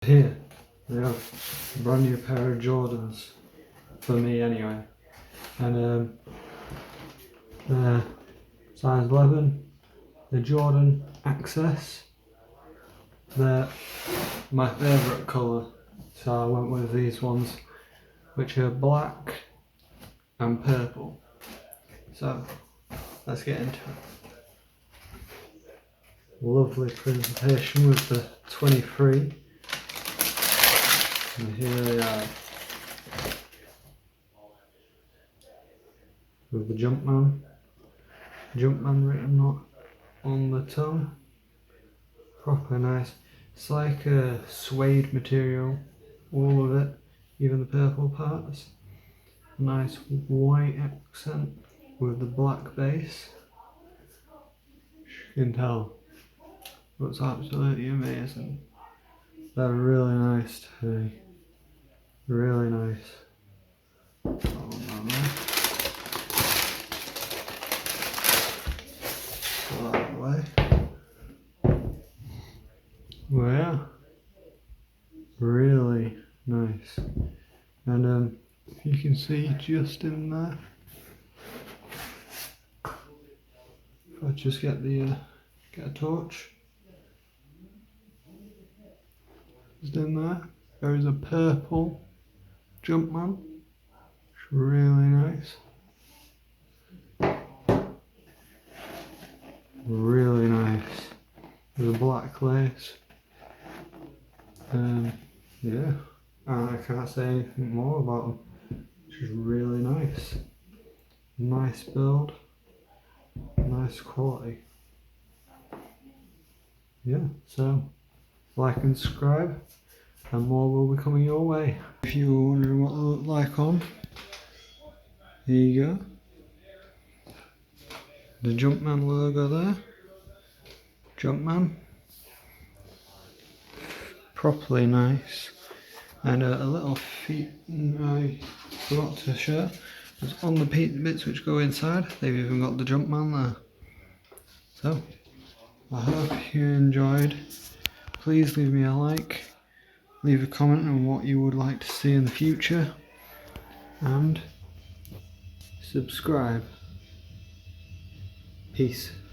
Here we have a brand new pair of Jordans, for me anyway, and they're size 11, the Jordan Access. They're my favourite colour, so I went with these ones, which are black and purple. So let's get into it. Lovely presentation with the 23. And here they are, with the Jumpman written on the tongue. Proper nice. It's like a suede material, all of it, even the purple parts. Nice white accent with the black base. You can tell, looks absolutely amazing. They're really nice too. Really nice. Oh, that way. Well, yeah, really nice. And you can see just in there, if I just get the get a torch, just in there is a purple Jumpman. It's really nice. Really nice. There's a black lace. Yeah, and I can't say anything more about them. Just really nice. Nice build. Nice quality. Yeah, so like and subscribe, and more will be coming your way. If you were wondering what they look like on, here you go. The Jumpman logo there. Jumpman. Properly nice. And a little feet I forgot to show. It's on the bits which go inside. They've even got the Jumpman there. So, I hope you enjoyed. Please leave me a like. Leave a comment on what you would like to see in the future. And subscribe. Peace.